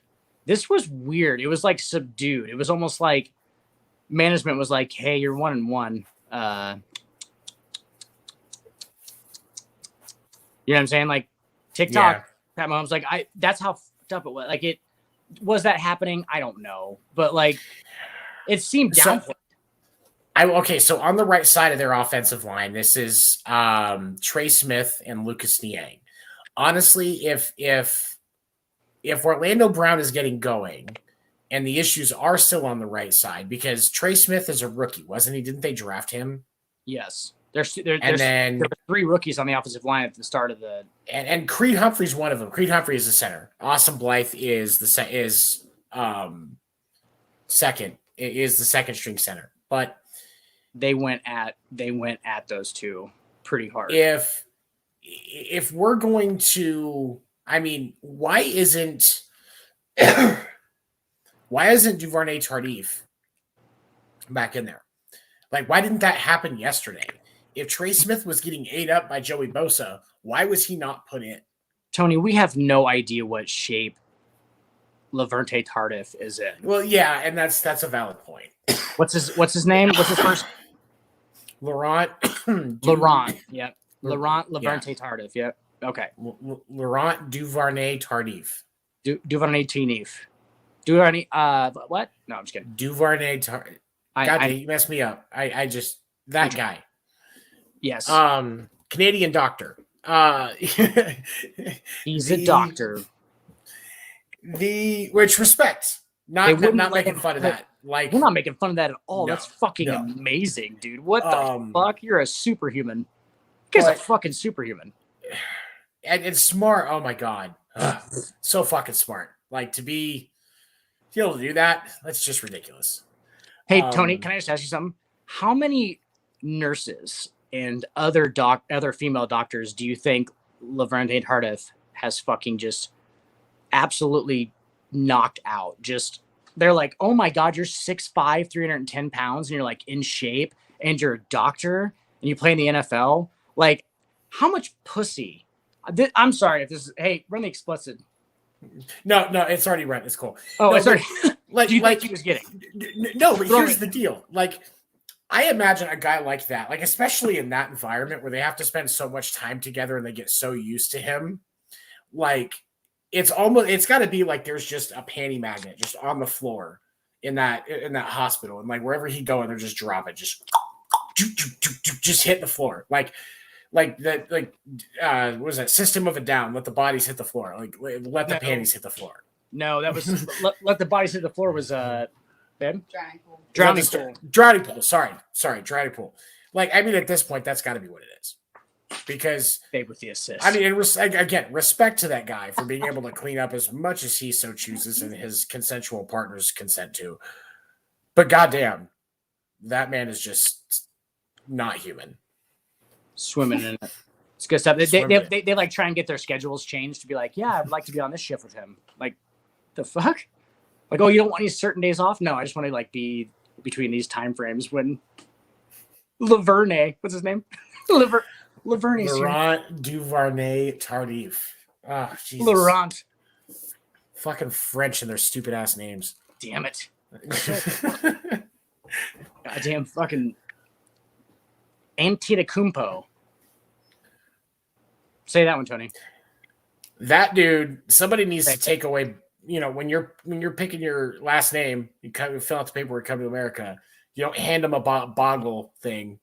B: This was weird. It was like subdued. It was almost like management was like, "Hey, you're 1-1. You know what I'm saying? Like TikTok."
A: Yeah.
B: Pat Mahomes, like that's how fucked up it was. Like it was that happening. I don't know, but like it seemed downplayed.
A: So on the right side of their offensive line, this is Trey Smith and Lucas Niang. Honestly, if Orlando Brown is getting going and the issues are still on the right side, because Trey Smith is a rookie, wasn't he? Didn't they draft him?
B: Yes.
A: There
B: were 3 rookies on the offensive line at the start of the
A: and Creed Humphrey's one of them. Creed Humphrey is the center. Austin Blythe is the second string center. But
B: they went at those two pretty hard.
A: If we're going to, why isn't Duvernay Tardif back in there? Like, why didn't that happen yesterday? If Trey Smith was getting ate up by Joey Bosa, why was he not put in?
B: Tony, we have no idea what shape Laverne Tardif is in.
A: Well, yeah, and that's a valid point.
B: What's his name? What's his first?
A: Laurent.
B: Yep. Laurent Laverne Tardif. Yep. Okay.
A: Laurent Duvernay Tardif.
B: Duvernay Tardif. Duvernay. What? No, I'm just kidding.
A: Duvernay Tardif. God, you messed me up. I just that guy.
B: Yes.
A: Canadian doctor.
B: He's a doctor.
A: Which respect. Not making fun of that. Like,
B: we're not making fun of that at all.
A: No,
B: that's fucking amazing, dude. What the fuck? You're a superhuman. You guy's a fucking superhuman.
A: And it's smart. Oh my god. So fucking smart. Like to be able to do that, that's just ridiculous.
B: Hey, Tony, can I just ask you something? How many nurses and other female doctors do you think Laverne Tardif has fucking just absolutely knocked out? Just they're like, "Oh my god, you're 6'5", 310 pounds, and you're like in shape, and you're a doctor, and you play in the NFL." Like, how much pussy? I'm sorry if this is. Hey, run the explicit.
A: No, it's already run. It's cool.
B: Oh, it's already.
A: Like
B: he was getting.
A: No, but here's the deal. Like, I imagine a guy like that, like especially in that environment where they have to spend so much time together and they get so used to him, like it's got to be like there's just a panty magnet just on the floor in that hospital, and like wherever he go and they're just dropping, just hit the floor, like what was that? System of a Down. Let the bodies hit the floor. Like let the panties hit the floor.
B: No, that was let the bodies hit the floor was Ben?
A: Drowning pool. Sorry, drowning pool. Like, at this point, that's got to be what it is. Because
B: Babe with the assist.
A: Again, respect to that guy for being able to clean up as much as he so chooses and his consensual partners consent to. But goddamn, that man is just not human.
B: Swimming in it. It's good stuff. They like try and get their schedules changed to be like, yeah, I'd like to be on this shift with him. Like, the fuck? Like, oh, you don't want any certain days off? No, I just want to like be between these time frames when Laverne, what's his name?
A: Laurent Duvernay Tardif. Oh, Jesus.
B: Laurent.
A: Fucking French and their stupid ass names.
B: Damn it. Goddamn fucking Antetokounmpo. Say that one, Tony.
A: That dude, somebody needs to take away, when you're picking your last name, you fill out the paperwork, come to America, you don't hand them a boggle thing.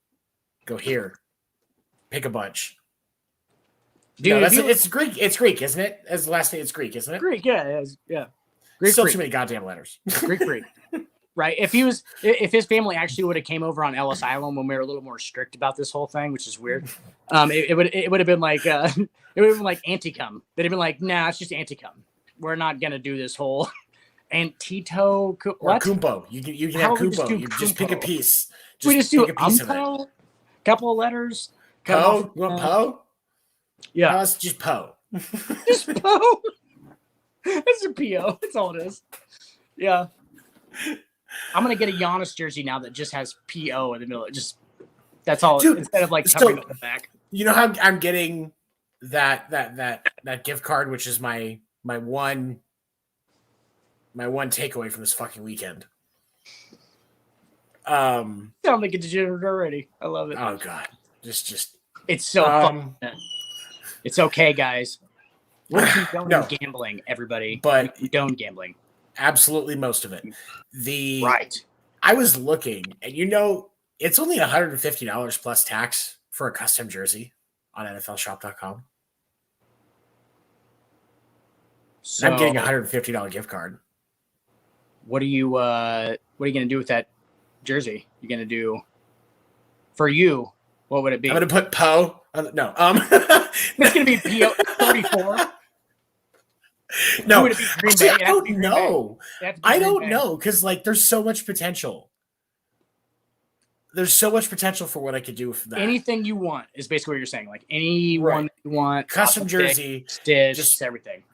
A: Go here. Pick a bunch. Dude, it's Greek. It's Greek, isn't it? As the last name, it's Greek, isn't it?
B: Greek, yeah.
A: Greek. Still too many goddamn letters.
B: Greek. Right. If his family actually would have came over on Ellis Island when we were a little more strict about this whole thing, which is weird, it would have been like anti-cum. They'd have been like, nah, it's just anti-cum. We're not gonna do this whole And Tito,
A: or
B: what?
A: Kumpo. You can
B: How
A: have
B: about we just
A: Kumpo.
B: do
A: You just pick a
B: Kumpo?
A: piece.
B: We just do
A: pick a piece of it.
B: Umpo, couple of letters. cut 'em
A: Poe?
B: off.
A: You want Poe?
B: Yeah,
A: How else just Poe?
B: just Poe. It's a PO. That's all it is. Yeah. I'm gonna get a Giannis jersey now that just has PO in the middle. That's all.
A: Dude,
B: instead of like
A: so-
B: covering up the back.
A: You know how I'm getting that gift card, which is my one takeaway from this fucking weekend.
B: Sound like a degenerate already. I love it.
A: Oh god, just
B: It's so fun. It's okay, guys. We're condoning gambling, everybody.
A: But
B: we condone gambling.
A: Absolutely, most of it.
B: Right.
A: I was looking, and it's only $150 plus tax for a custom jersey on NFLshop.com. So I'm getting a $150 gift card.
B: What are you gonna do with that jersey? You're gonna do for you? What would it be?
A: I'm gonna put Poe. No,
B: it's gonna be PO 34.
A: No,
B: would it be? Green Bay?
A: I don't know. I don't know because there's so much potential. There's so much potential for what I could do with that.
B: Anything you want is basically what you're saying. Like anyone that you want,
A: custom jersey,
B: stitch, just everything.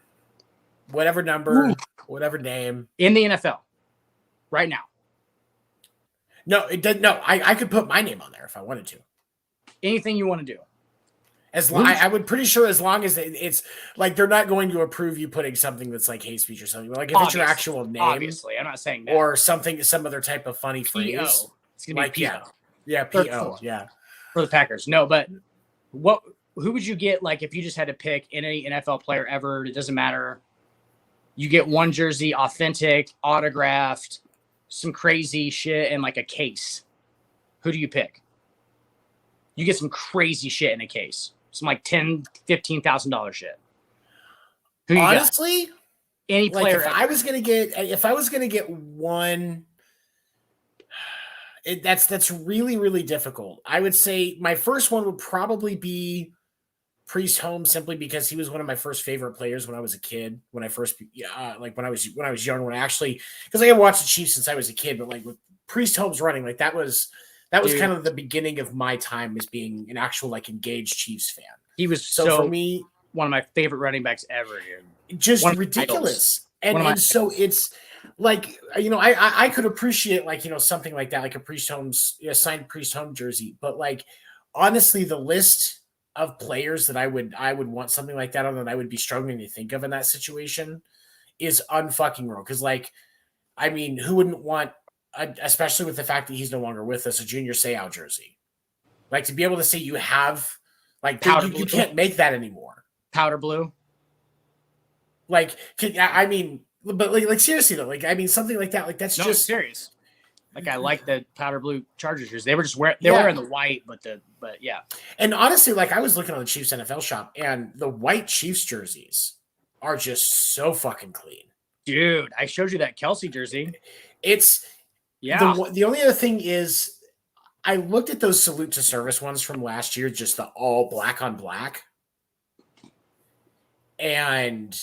A: Whatever number, whatever name
B: in the NFL, right now.
A: No, it did. No, I could put my name on there if I wanted to.
B: Anything you want to do.
A: I would pretty sure as long as it's they're not going to approve you putting something that's like hate speech or something. Like if it's your actual name,
B: obviously, I'm not saying that,
A: or some other type of funny phrase.
B: It's gonna be PO.
A: Yeah, PO. Yeah,
B: for the Packers. No, but who would you get? Like if you just had to pick any NFL player ever, it doesn't matter. You get one jersey, authentic, autographed, some crazy shit, and like a case. Who do you pick? You get some crazy shit in a case. Some like $10,000, $15,000 shit. Who you
A: honestly,
B: got? Any player.
A: If I was gonna get one, that's really, really difficult. I would say my first one would probably be Priest Holmes, simply because he was one of my first favorite players when I was a kid. When I first, when I was young, because I had watched the Chiefs since I was a kid, but with Priest Holmes running, that was kind of the beginning of my time as being an actual engaged Chiefs fan.
B: He was so for me one of my favorite running backs ever, dude.
A: Just ridiculous. And so it's I could appreciate something like that, like a Priest Holmes, signed Priest Holmes jersey, but honestly, the list of players that I would want something like that on, that I would be struggling to think of in that situation is unfucking real. Because who wouldn't want, especially with the fact that he's no longer with us, a Junior Seau jersey? To be able to say you have you can't make that anymore.
B: Powder blue.
A: But seriously though, something like that, that's just
B: serious. I like the powder blue Chargers jerseys. They were just wearing the white, but yeah.
A: And honestly, I was looking on the Chiefs NFL shop, and the white Chiefs jerseys are just so fucking clean.
B: Dude, I showed you that Kelsey jersey.
A: It's the only other thing is I looked at those salute to service ones from last year, just the all black on black. And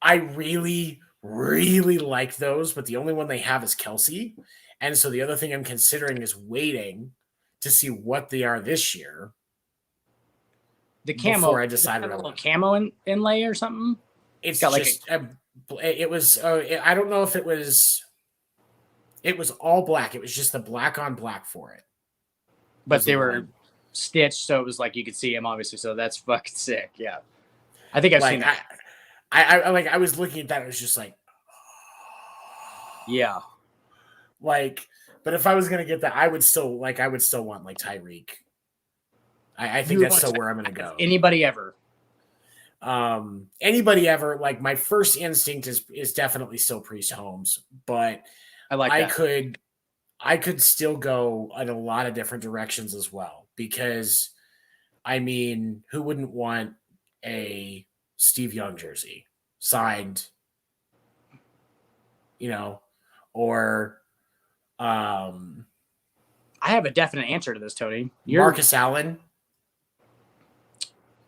A: I really, really like those, but the only one they have is Kelsey. And so the other thing I'm considering is waiting to see what they are this year.
B: The camo,
A: before I decide
B: a little camo inlay or something.
A: It's got it was. I don't know if it was. It was all black. It was just the black on black for it.
B: But they were stitched, so it was you could see them obviously. So that's fucking sick. Yeah, I think I've seen that.
A: I was looking at that. It was just
B: yeah.
A: But if I was gonna get that, I would still want Tyreek. I think that's still where I'm gonna go.
B: Anybody ever?
A: My first instinct is definitely still Priest Holmes, but I could still go in a lot of different directions as well, because who wouldn't want a Steve Young jersey signed, or I
B: have a definite answer to this, Tony.
A: Marcus Allen.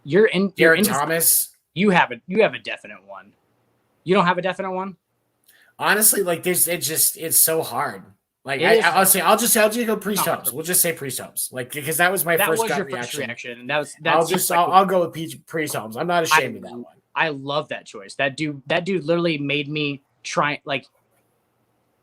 B: Derek
A: Thomas.
B: You have a definite one. You don't have a definite one?
A: Honestly, like it's so hard. Like I'll just go Priest Holmes. We'll just say Priest Holmes. Like because that was my first gut reaction.
B: And
A: I'll go with Priest Holmes. I'm not ashamed of that one.
B: I love that choice. That dude literally made me try. Like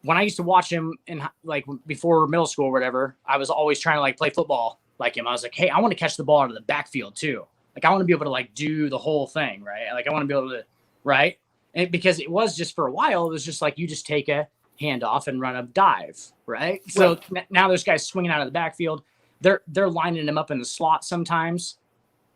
B: when I used to watch him in like before middle school or whatever, I was always trying to like play football like him. I was like, hey, I want to catch the ball out of the backfield too. Like I want to be able to like do the whole thing, right? Like I want to be able to, right? And because it was just for a while, it was just like you just take a handoff and run a dive, right? So now there's guys swinging out of the backfield. They're lining him up in the slot sometimes,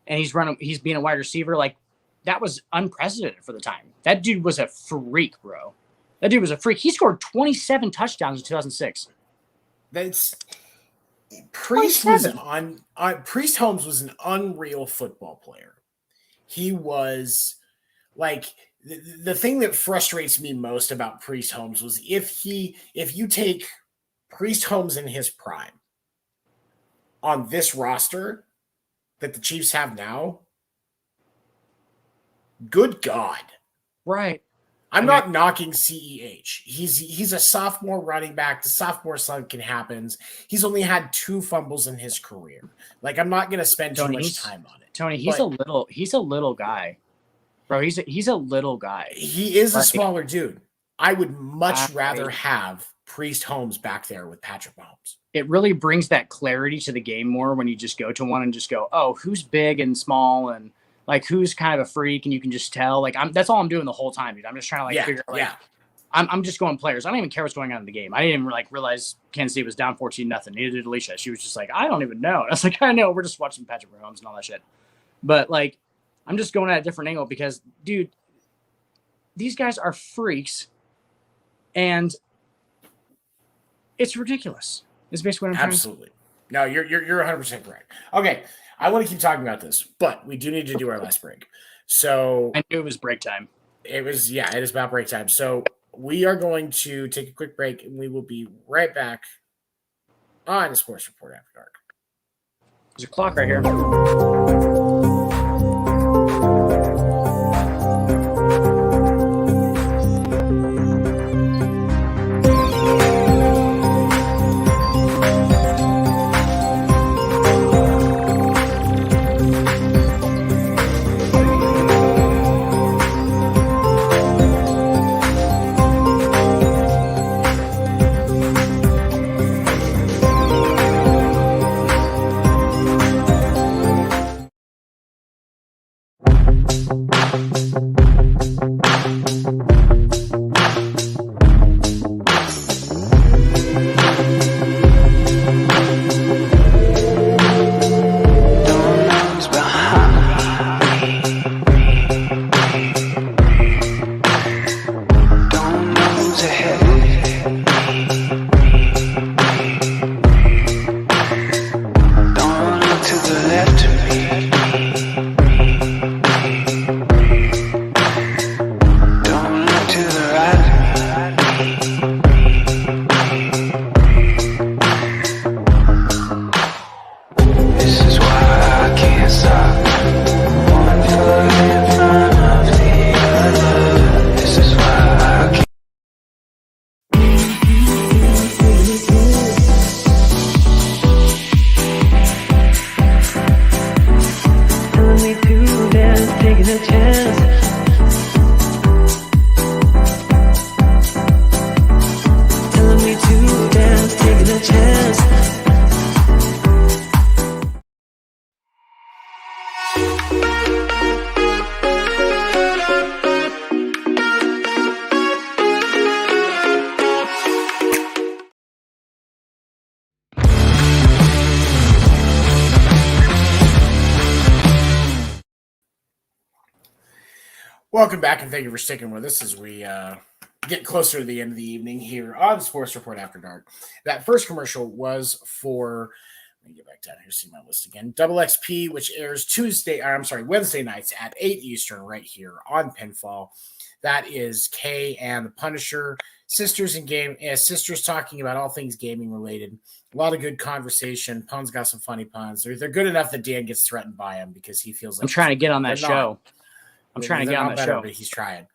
B: and he's being a wide receiver. Like that was unprecedented for the time. That dude was a freak, bro. That dude was a freak. He scored 27 touchdowns in 2006.
A: That's Priest was Priest Holmes was an unreal football player. He was like the thing that frustrates me most about Priest Holmes was if you take Priest Holmes in his prime on this roster that the Chiefs have now, good God.
B: Right.
A: I'm not knocking CEH. He's a sophomore running back. The sophomore slump can happen. He's only had 2 fumbles in his career. Like I'm not going to spend too much time on it.
B: Tony, he's a little guy. Bro, he's a little guy.
A: He is a smaller dude. I would much rather have Priest Holmes back there with Patrick Mahomes.
B: It really brings that clarity to the game more when you just go to one and just go, oh, who's big and small and like who's kind of a freak, and you can just tell. Like that's all I'm doing the whole time, dude. I'm just trying to figure out. Like, I'm just going players. I don't even care what's going on in the game. I didn't even realize Kansas City was down 14-0. Neither did Alicia. She was just like, I don't even know. And I was like, I know. We're just watching Patrick Mahomes and all that shit. But like, I'm just going at a different angle because, dude, these guys are freaks, and it's ridiculous. It's basically what I'm
A: Absolutely. No, you're 100% correct. Okay, I want to keep talking about this, but we do need to do our last break. So
B: I knew it was break time.
A: It is about break time. So we are going to take a quick break, and we will be right back on the Sports Report After Dark.
B: There's a clock right here.
A: Welcome back, and thank you for sticking with us as we get closer to the end of the evening here on the Sports Report After Dark. That first commercial was for, let me get back down here, see my list again, Double XP, which airs Wednesday nights at 8 Eastern right here on Pinfall. That is Kay and the Punisher, sisters talking about all things gaming related. A lot of good conversation. Pun's got some funny puns. They're good enough that Dan gets threatened by him because he feels like
B: I'm trying to get on that show. I'm trying to get on that show.
A: But he's trying.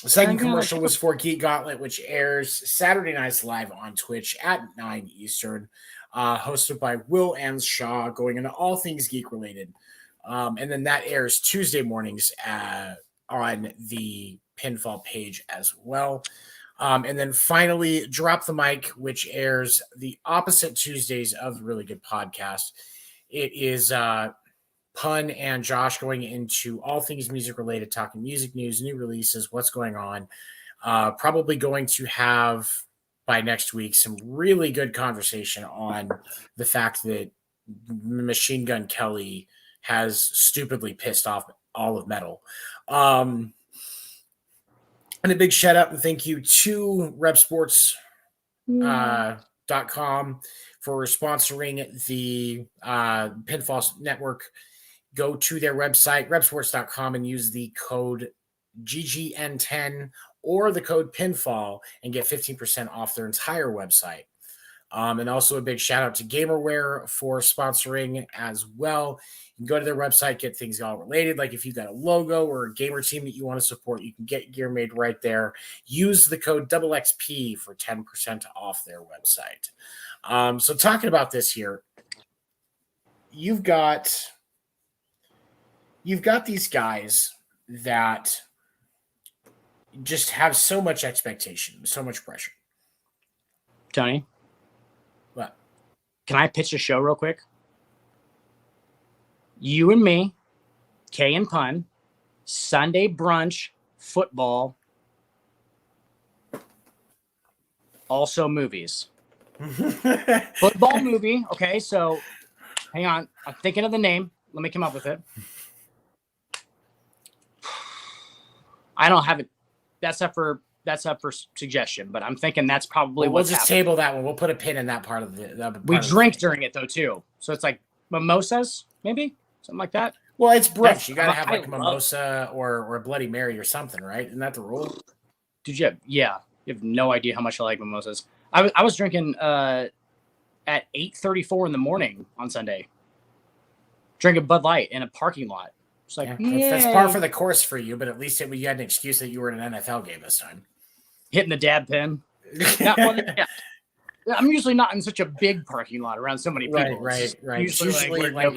A: The second commercial was for Geek Gauntlet, which airs Saturday nights live on Twitch at 9 Eastern, hosted by Will and Shaw, going into all things geek related. And then that airs Tuesday mornings on the Pinfall page as well. And then finally, Drop the Mic, which airs the opposite Tuesdays of the Really Good Podcast. It is Pun and Josh going into all things music related, talking music news, new releases, what's going on. Probably going to have by next week some really good conversation on the fact that Machine Gun Kelly has stupidly pissed off all of metal. And a big shout out and thank you to repsports.com for sponsoring the Pinfall Network. Go to their website, repsports.com, and use the code GGN10 or the code PINFALL and get 15% off their entire website. And also a big shout out to Gamerware for sponsoring as well. You can go to their website, get things all related. Like if you've got a logo or a gamer team that you want to support, you can get gear made right there. Use the code XXP for 10% off their website. So talking about this here, you've got these guys that just have so much expectation, so much pressure.
B: Tony?
A: What?
B: Can I pitch a show real quick? You and me, Kay and Pun, Sunday brunch, football, also movies. Football movie. Okay, so hang on. I'm thinking of the name. Let me come up with it. I don't have it. That's up for suggestion, but I'm thinking that's probably
A: we'll just table that one. We'll put a pin in that part of the.
B: We drink during it though too, so it's like mimosas, maybe something like that.
A: Well, it's brunch. You gotta have like a mimosa or a Bloody Mary or something, right? Isn't that the rule?
B: Did you? Yeah, you have no idea how much I like mimosas. I was drinking at 8:34 in the morning on Sunday. Drinking Bud Light in a parking lot. It's like,
A: that's par for the course for you, but at least you had an excuse that you were in an NFL game this time.
B: Hitting the dab pen. I'm usually not in such a big parking lot around so many people.
A: Right. Usually like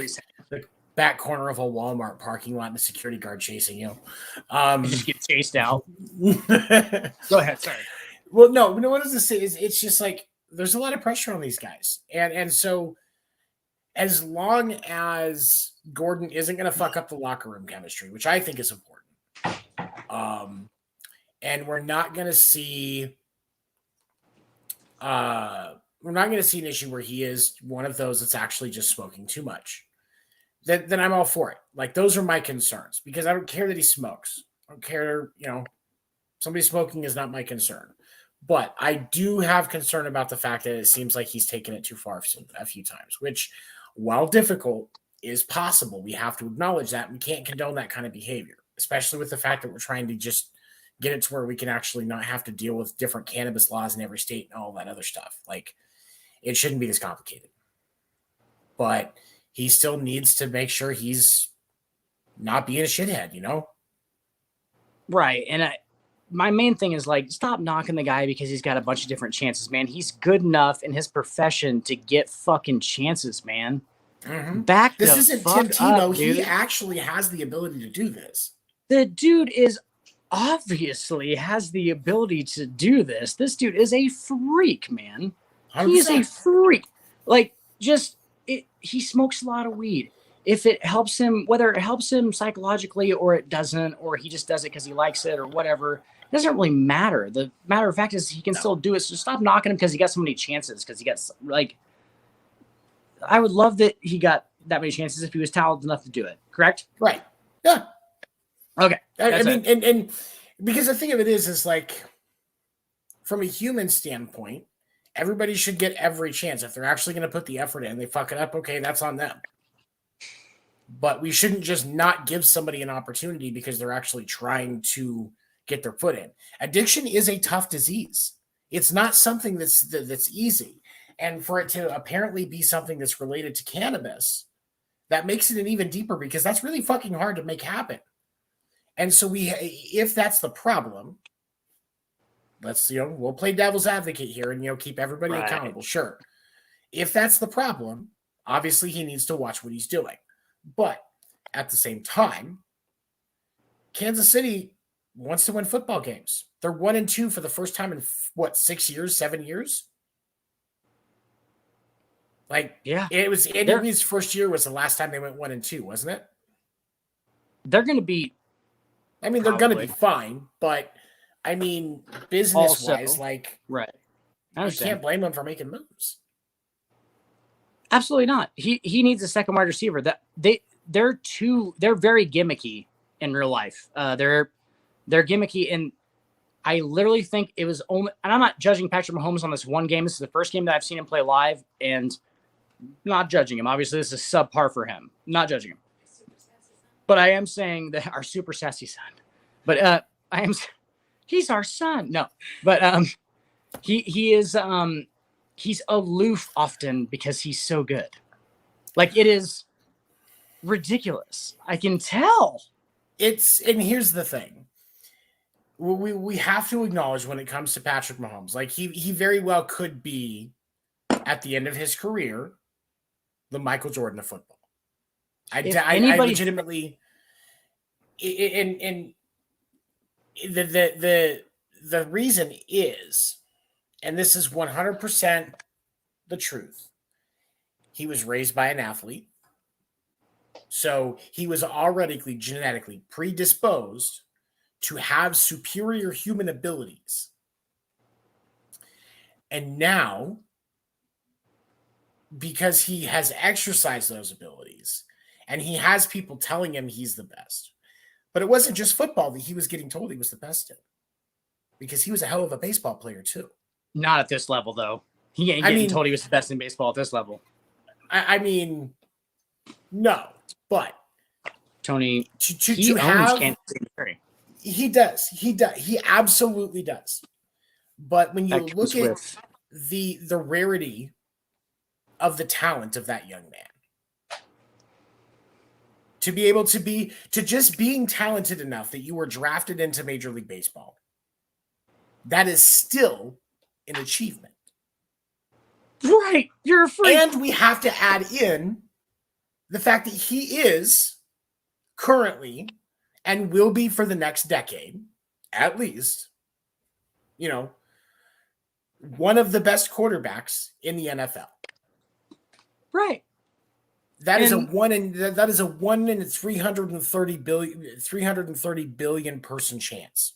A: the back corner of a Walmart parking lot and a security guard chasing you.
B: You just get chased out. Go ahead, sorry.
A: Well, no, what does this say? It's just like there's a lot of pressure on these guys. And so as long as Gordon isn't going to fuck up the locker room chemistry, which I think is important, and we're not going to see an issue where he is one of those that's actually just smoking too much, then I'm all for it. Like those are my concerns because I don't care that he smokes. I don't care, somebody smoking is not my concern. But I do have concern about the fact that it seems like he's taken it too far a few times, which, while difficult, is possible. We have to acknowledge that. We can't condone that kind of behavior, especially with the fact that we're trying to just get it to where we can actually not have to deal with different cannabis laws in every state and all that other stuff. Like, it shouldn't be this complicated. But he still needs to make sure he's not being a shithead,
B: Right. And my main thing is like, stop knocking the guy because he's got a bunch of different chances, man. He's good enough in his profession to get fucking chances, man.
A: Mm-hmm.
B: This
A: isn't Tim Tebow. He actually has the ability to do this.
B: The dude obviously has the ability to do this. This dude is a freak, man. 100%. He is a freak. Like, he smokes a lot of weed. If it helps him, whether it helps him psychologically or it doesn't, or he just does it because he likes it or whatever, it doesn't really matter. The matter of fact is he can still do it. So stop knocking him because he got so many chances. Because he got I would love that he got that many chances if he was talented enough to do it. Correct?
A: Right. Yeah.
B: Okay.
A: I mean, and because the thing of it is like, from a human standpoint, everybody should get every chance. If they're actually going to put the effort in, they fuck it up. Okay, that's on them. But we shouldn't just not give somebody an opportunity because they're actually trying to get their foot in. Addiction is a tough disease. It's not something that's easy. And for it to apparently be something that's related to cannabis, that makes it an even deeper because that's really fucking hard to make happen. And so if that's the problem, we'll play devil's advocate here and, keep everybody accountable. Sure. If that's the problem, obviously he needs to watch what he's doing. But at the same time, Kansas City wants to win football games. They're 1-2 for the first time in 6 years, 7 years? It was Andy Reid's first year was the last time they went 1-2, wasn't it?
B: They're going to be.
A: I mean, they're going to be fine, but I mean, business-wise,
B: right.
A: You can't blame them for making moves.
B: Absolutely not. He needs a second wide receiver. They're very gimmicky in real life. They're gimmicky, and I literally think it was only. And I'm not judging Patrick Mahomes on this one game. This is the first game that I've seen him play live, and not judging him. Obviously, this is subpar for him. Not judging him, but I am saying that our super sassy son. But he's our son. No, but he is he's aloof often because he's so good. It is ridiculous. I can tell.
A: And here's the thing. We have to acknowledge when it comes to Patrick Mahomes, he very well could be at the end of his career the Michael Jordan of football. I legitimately, and the reason is, and this is 100% the truth, he was raised by an athlete. So he was already genetically predisposed to have superior human abilities. And now, because he has exercised those abilities and he has people telling him he's the best, but it wasn't just football that he was getting told he was the best in, because he was a hell of a baseball player too.
B: Not at this level, though. He ain't getting told he was the best in baseball at this level.
A: I mean, no, but
B: Tony,
A: he owns Kansas City. He does. He absolutely does. But when you look at the rarity of the talent of that young man, to be able to just being talented enough that you were drafted into Major League Baseball, that is still an achievement.
B: Right. You're a freak.
A: And we have to add in the fact that he is currently and will be for the next decade, at least, one of the best quarterbacks in the NFL.
B: Right.
A: That is a 1 in 330 billion person chance.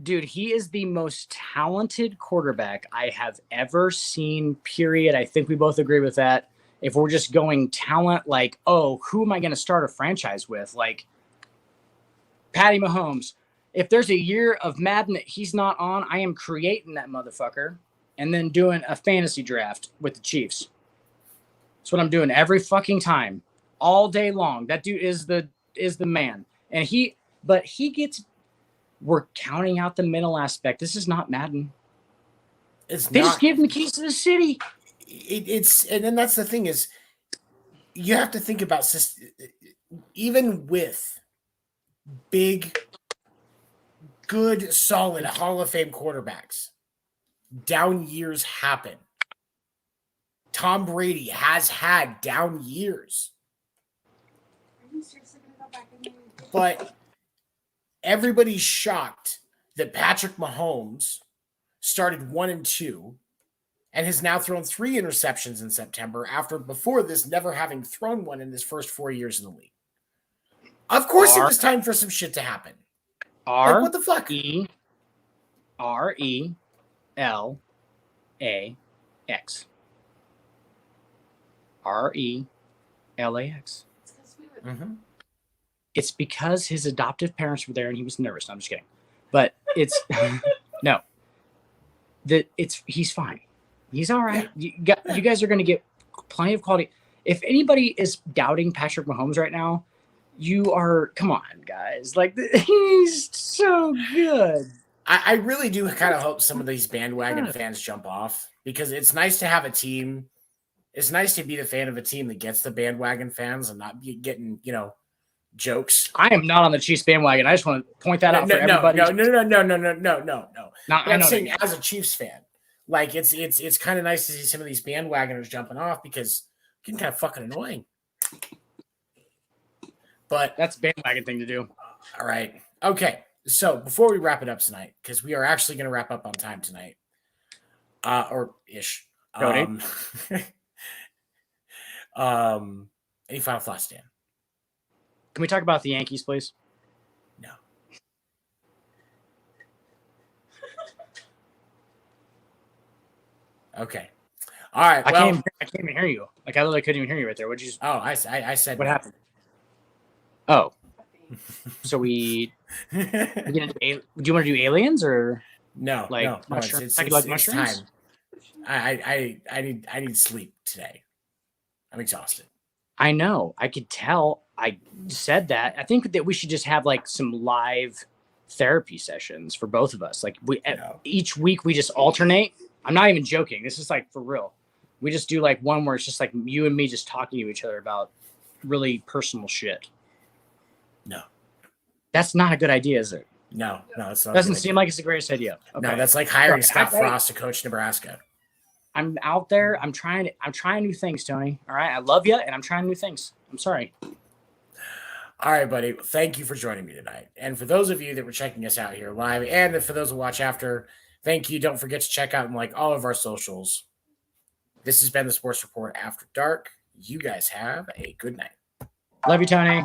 B: Dude, he is the most talented quarterback I have ever seen, period. I think we both agree with that. If we're just going talent, who am I going to start a franchise with? Patty Mahomes. If there's a year of Madden that he's not on, I am creating that motherfucker and then doing a fantasy draft with the Chiefs. That's what I'm doing every fucking time, all day long. That dude is the man. And we're counting out the mental aspect. This is not Madden. They just give him the keys to the city.
A: And then that's the thing is, you have to think about even with big, good, solid Hall of Fame quarterbacks, down years happen. Tom Brady has had down years. But everybody's shocked that Patrick Mahomes started 1-2 and has now thrown 3 interceptions in September after before this never having thrown one in his first 4 years in the league. Of course, it was time for some shit to happen. What the fuck?
B: RELAX. RELAX.
A: Mm-hmm.
B: It's because his adoptive parents were there and he was nervous. No, I'm just kidding. But it's no. He's fine. He's all right. You guys are going to get plenty of quality. If anybody is doubting Patrick Mahomes right now, come on, guys. He's so good.
A: I really do kind of hope some of these bandwagon fans jump off, because it's nice to have a team. It's nice to be the fan of a team that gets the bandwagon fans and not be getting, jokes.
B: I am not on the Chiefs bandwagon. I just want to point that out for everybody.
A: No.
B: I
A: I'm
B: know
A: saying as a Chiefs fan, like it's kind of nice to see some of these bandwagoners jumping off because it can kind of fucking annoying. But
B: that's a bandwagon thing to do.
A: All right. Okay. So before we wrap it up tonight, because we are actually going to wrap up on time tonight, or ish. Any final thoughts, Dan?
B: Can we talk about the Yankees, please?
A: No. Okay. All right.
B: I can't even hear you. Like I literally couldn't even hear you right there. What'd you?
A: Oh, I said.
B: What happened? Oh. So we do you want to do aliens or
A: no?
B: Like
A: no,
B: mushrooms?
A: It's
B: mushrooms?
A: time. I need sleep today. I'm exhausted.
B: I know. I could tell. I said that. I think that we should just have like some live therapy sessions for both of us. Like each week we just alternate. I'm not even joking. This is like for real. We just do like one where it's just like you and me just talking to each other about really personal shit.
A: No.
B: That's not a good idea, is it?
A: No, it's not.
B: Doesn't seem like it's the greatest idea. Okay.
A: No, that's like hiring Scott Frost to coach Nebraska.
B: I'm out there. I'm trying new things, Tony. All right. I love you and I'm trying new things. I'm sorry.
A: All right, buddy. Thank you for joining me tonight. And for those of you that were checking us out here live, and for those who watch after, thank you. Don't forget to check out all of our socials. This has been the Sports Report After Dark. You guys have a good night.
B: Love you, Tony.